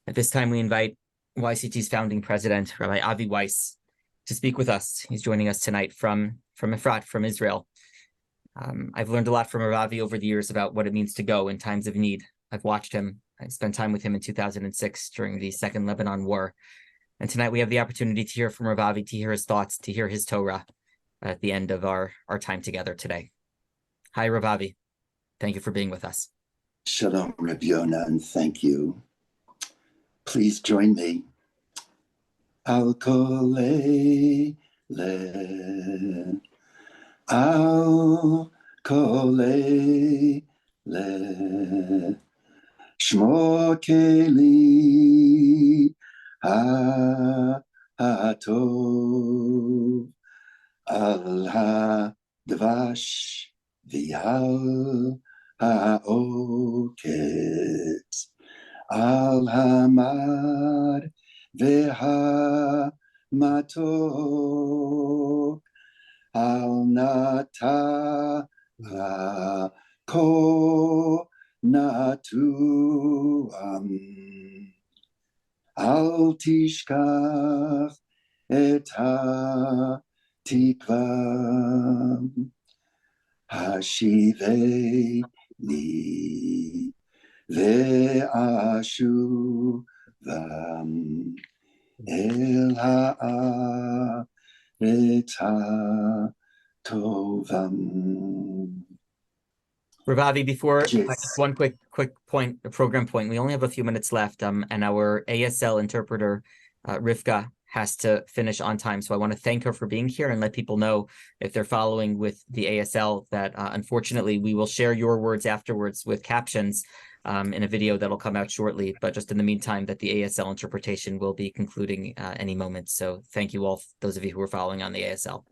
At this time, we invite YCT's founding president, Rabbi Avi Weiss, to speak with us. He's joining us tonight from Efrat, from Israel. I've learned a lot from Ravi over the years about what it means to go in times of need. I've watched him. I spent time with him in 2006 during the Second Lebanon War. And tonight we have the opportunity to hear from Ravi, to hear his thoughts, to hear his Torah at the end of our time together today. Hi, Ravi. Thank you for being with us. Shalom, Rabbi Yonah, and thank you. Please join me. Al kol le, al kol le, shmo keli hatov, al ha-dvash v'al ha-oket, al hamar ve'hamatok, al nata ko natuam, al tishkach et ha-tikva, hashiveni ve'ashuvam el ha'aretz ha'tovam. Ravi, before one quick point, a program point. We only have a few minutes left, and our ASL interpreter, Rivka, has to finish on time. So I want to thank her for being here and let people know, if they're following with the ASL, that unfortunately we will share your words afterwards with captions in a video that'll come out shortly. But just in the meantime, that the ASL interpretation will be concluding any moment. So thank you all, those of you who are following on the ASL.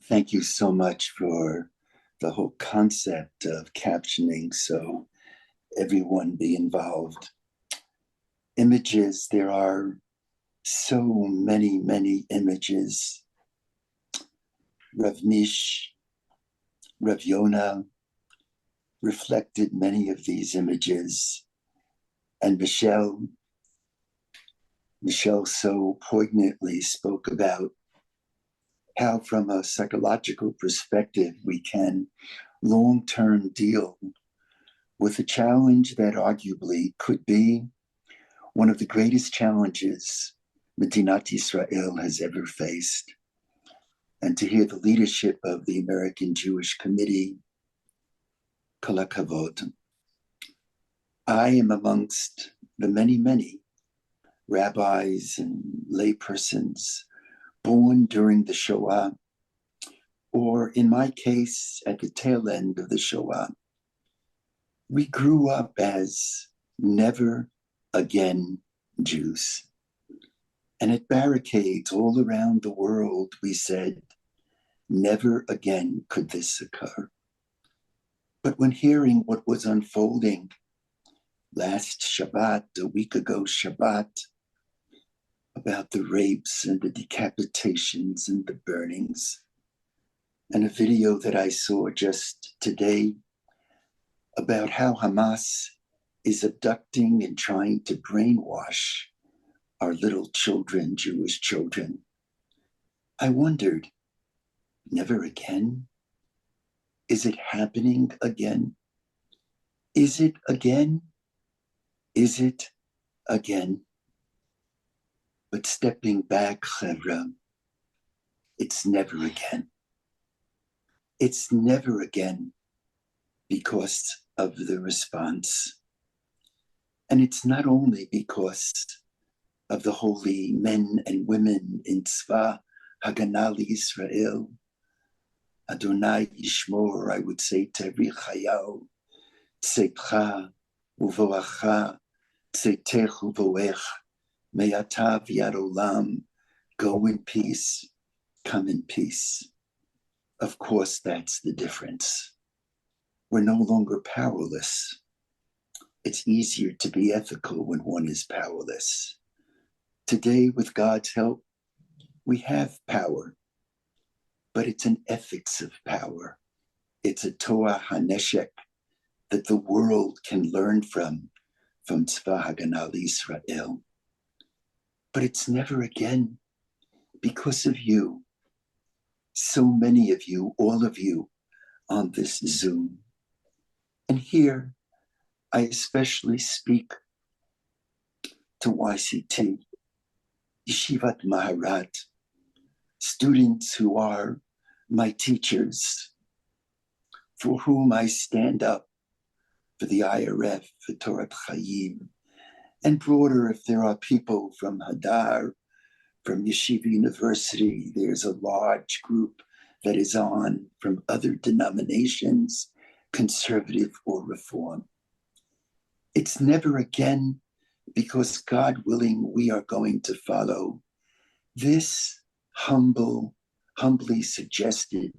Thank you so much for the whole concept of captioning, so everyone be involved. Images, there are so many images. Rav Mish, Rav Yonah reflected many of these images, and Michelle so poignantly spoke about how, from a psychological perspective, we can long-term deal with a challenge that arguably could be one of the greatest challenges Medinat Israel has ever faced. And to hear the leadership of the American Jewish Committee, kol hakavod. I am amongst the many rabbis and laypersons born during the Shoah, or in my case, at the tail end of the Shoah. We grew up as never again Jews. And at barricades all around the world, we said, never again could this occur. But when hearing what was unfolding last Shabbat, a week ago Shabbat, about the rapes and the decapitations and the burnings, and a video that I saw just today about how Hamas is abducting and trying to brainwash our little children, Jewish children, I wondered, never again? Is it happening again? Is it again? Is it again? But stepping back, Chevra, it's never again. It's never again because of the response. And it's not only because of the holy men and women in Tzva Haganah Israel, Adonai Yishmor, I would say, Tevi Chayau, Tzeitcha Uvoacha, Tzeitech Uvoech, Me'ata v'yad olam, go in peace, come in peace. Of course, that's the difference. We're no longer powerless. It's easier to be ethical when one is powerless. Today, with God's help, we have power, but it's an ethics of power. It's a Torah HaNeshek that the world can learn from from Tzva Haganah Israel. But it's never again because of you. So many of you, all of you on this Zoom. And here, I especially speak to YCT, Yeshivat Maharat, students who are my teachers, for whom I stand up for the IRF, for Torah Chaim, and broader if there are people from Hadar, from Yeshiva University. There's a large group that is on from other denominations, conservative or reform. It's never again because, God willing, we are going to follow this humbly suggested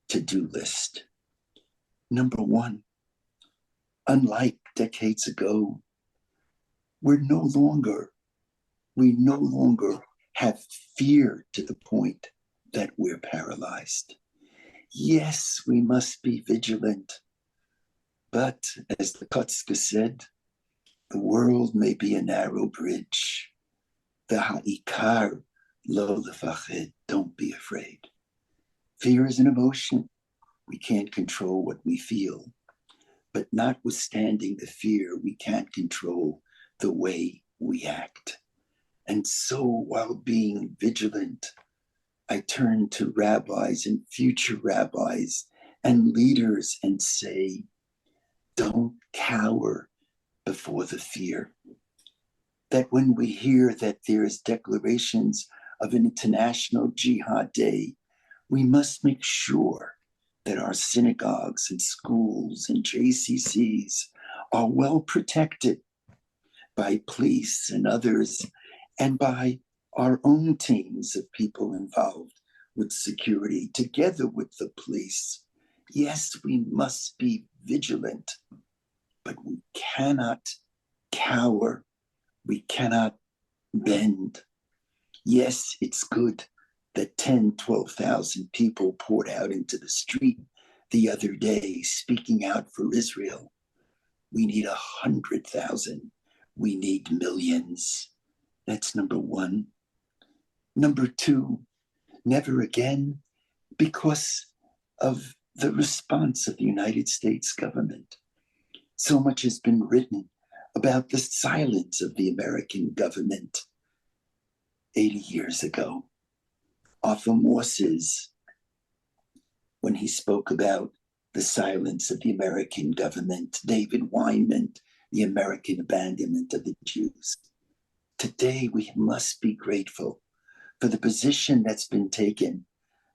to-do list. Number one, unlike decades ago, we no longer have fear to the point that we're paralyzed. Yes, we must be vigilant, but as the Kotzka said, the world may be a narrow bridge. The ha'ikar lo lefached, don't be afraid. Fear is an emotion. We can't control what we feel, but notwithstanding the fear, we can't control the way we act. And so while being vigilant, I turn to rabbis and future rabbis and leaders and say, don't cower before the fear. That when we hear that there is declarations of an International Jihad Day, we must make sure that our synagogues and schools and JCCs are well protected by police and others, and by our own teams of people involved with security, together with the police. Yes, we must be vigilant, but we cannot cower. We cannot bend. Yes, it's good that 10, 12,000 people poured out into the street the other day speaking out for Israel. We need 100,000. We need millions. That's number one. Number two, never again, because of the response of the United States government. So much has been written about the silence of the American government 80 years ago. Arthur Morse's, when he spoke about the silence of the American government, David Weinman, the American abandonment of the Jews. Today, we must be grateful for the position that's been taken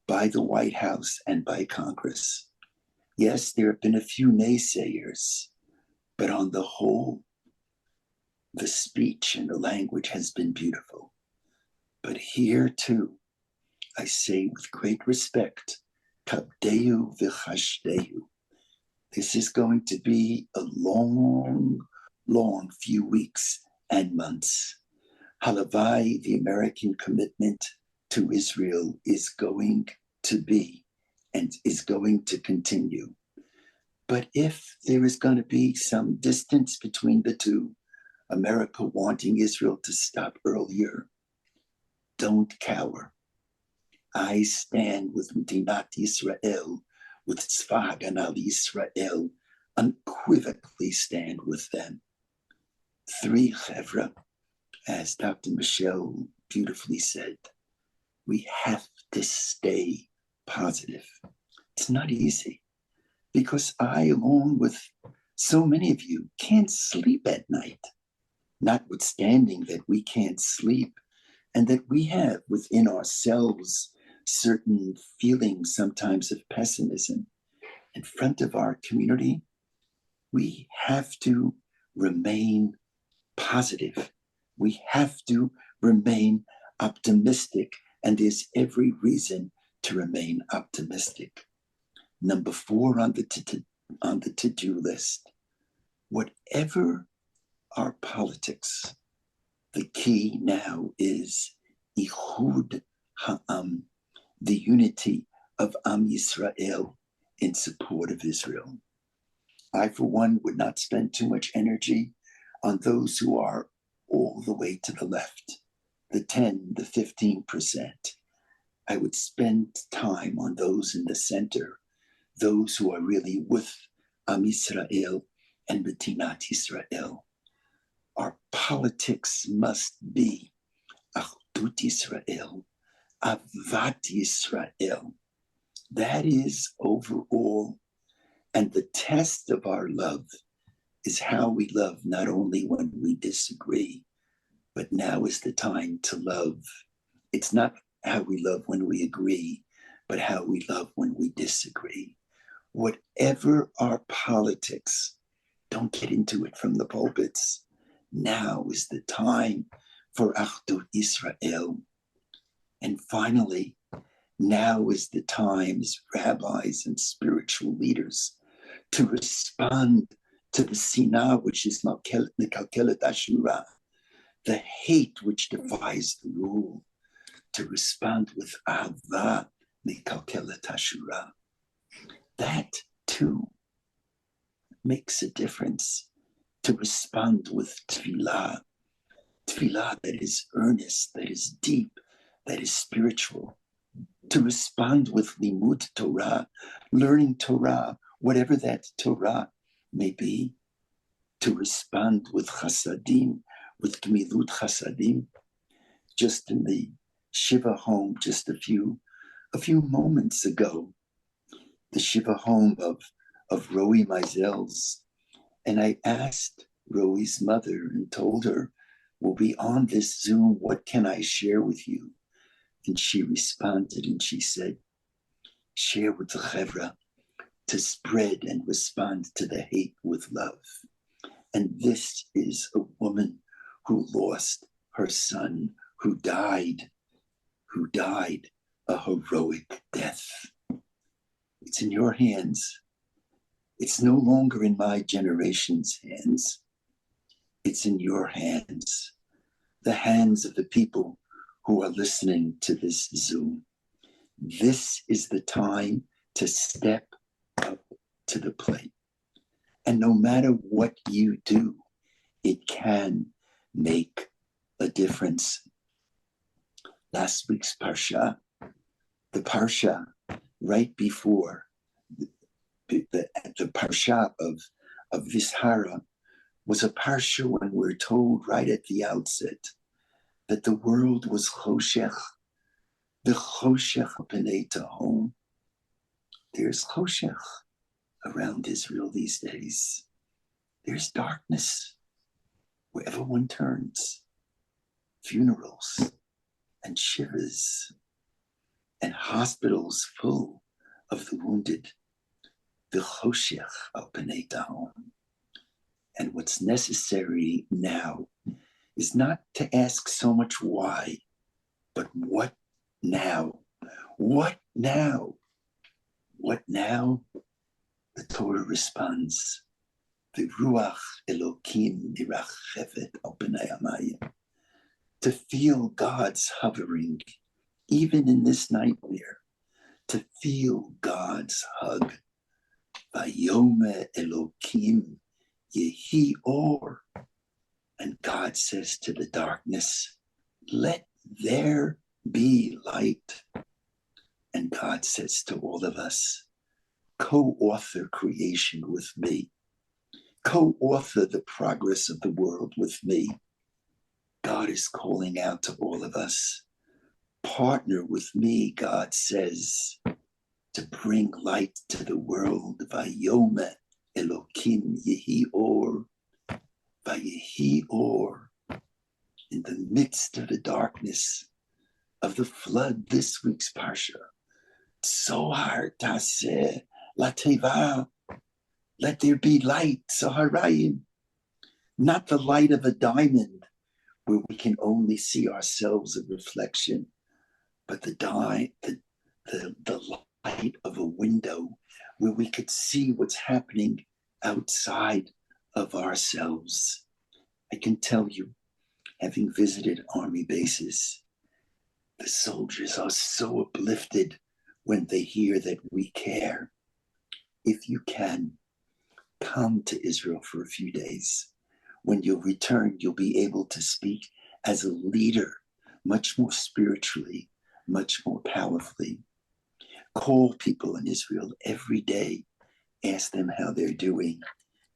by the White House and by Congress. Yes, there have been a few naysayers, but on the whole, the speech and the language has been beautiful. But here too, I say with great respect, kabdeu v'chashdeu. This is going to be a long few weeks and months. Halavai, the American commitment to Israel is going to be and is going to continue. But if there is going to be some distance between the two, America wanting Israel to stop earlier, don't cower. I stand with Medinat Yisrael, with Tzva Haganah Yisrael, unequivocally stand with them. 3 chevra, as Dr. Michelle beautifully said, we have to stay positive. It's not easy because I, along with so many of you, can't sleep at night, notwithstanding that we can't sleep and that we have within ourselves certain feelings sometimes of pessimism. In front of our community, we have to remain positive. We have to remain optimistic, and there's every reason to remain optimistic. Number 4 on the to-do list, whatever our politics, the key now is Ichud Ha'am, the unity of Am Yisrael in support of Israel. I, for one, would not spend too much energy on those who are all the way to the left, the 10, the 15%. I would spend time on those in the center, those who are really with Am Yisrael and B'tinat Yisrael. Our politics must be Achdut Yisrael, Avat Yisrael. That is overall. And the test of our love is how we love not only when we disagree, but now is the time to love. It's not how we love when we agree, but how we love when we disagree. Whatever our politics, don't get into it from the pulpits. Now is the time for Achdut Israel. And finally, now is the time as rabbis and spiritual leaders to respond to the sinah, which is Mekalkelet Ashura, the hate which defies the rule, to respond with Ahava Mekalkelet Ashura. That too makes a difference. To respond with tefillah that is earnest, that is deep, that is spiritual. To respond with limud Torah, learning Torah, whatever that Torah may be. To respond with chasadim, with gmilut chasadim. Just in the Shiva home, just a few moments ago, the Shiva home of Roe Meisel's. And I asked Roe's mother and told her, we'll be on this Zoom, what can I share with you? And she responded and she said, share with the Chevra to spread and respond to the hate with love. And this is a woman who lost her son, who died a heroic death. It's in your hands. It's no longer in my generation's hands. It's in your hands, the hands of the people who are listening to this Zoom. This is the time to step up to the plate. And no matter what you do, it can make a difference. Last week's Parsha, the Parsha right before the Parsha of Vishara was a Parsha when we're told right at the outset that the world was Choshech, the Choshech Pnei Tahom. There's Choshech around Israel these days. There's darkness wherever one turns. Funerals and shivers and hospitals full of the wounded. The Choshech al Pnei Tahom. And what's necessary now is not to ask so much why, but what now? What now? What now? The Torah responds, the Ruach Elokim mirachevet al pnei hamayim. To feel God's hovering, even in this nightmare, to feel God's hug. Vayome Elokim yehi or. And God says to the darkness, let there be light. And God says to all of us, co-author creation with me. Co-author the progress of the world with me. God is calling out to all of us. Partner with me, God says, to bring light to the world. Vayome Elokim yehi or. Vayehi or. In the midst of the darkness of the flood, this week's Parsha. Sohar taseh lateva. Let there be light, Soharayim. Not the light of a diamond where we can only see ourselves a reflection, but the light of a window where we could see what's happening outside of ourselves. I can tell you, having visited army bases, the soldiers are so uplifted when they hear that we care. If you can, come to Israel for a few days. When you return, you'll be able to speak as a leader, much more spiritually, much more powerfully. Call people in Israel every day. Ask them how they're doing.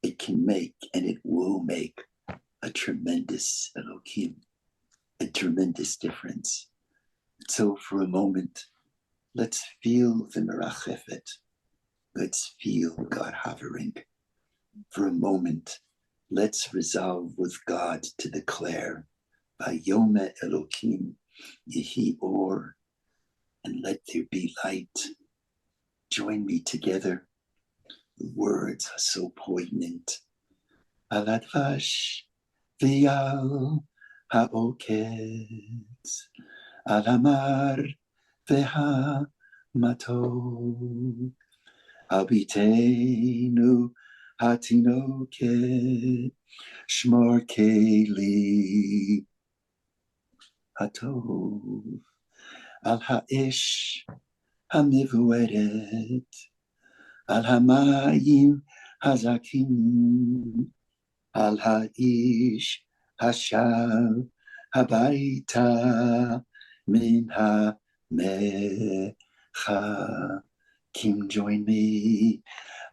It can make, and it will make, a tremendous Elohim, a tremendous difference. So for a moment, let's feel the Merachefet. Let's feel God hovering. For a moment, let's resolve with God to declare, Vayome Elohim Yehi Or, and let there be light. Join me together. The words are so poignant. Al Advash V'al Ha'oketz, Al Hamar V'Ha'matok, Al Biteinu Hatinoket, Shmor Keli Hatov, Al Ha'esh Hamivueret, Al Hamayim Hazakim, Al Ha'ish Hashav Habaita Min HaMecha. Kim, join me.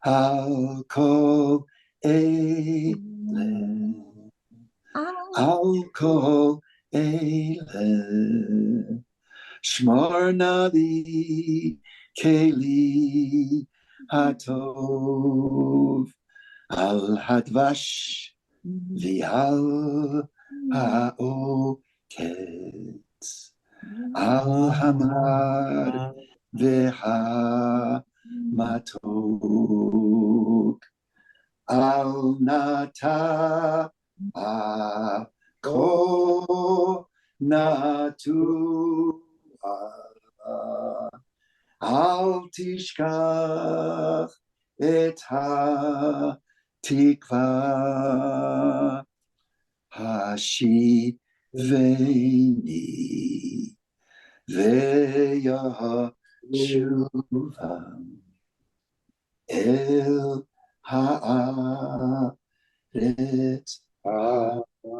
I'll call Eileh. I'll call Eileh. Shmar Navi Keli Hatov. Al Hadvash V'al Ha'oketz, Al Hamar V'Ha'matok, Al Nata Ako Natu, Al Tishkach Et HaTikva, Hashiveni Ve'yashuva El Haaretz HaTorah.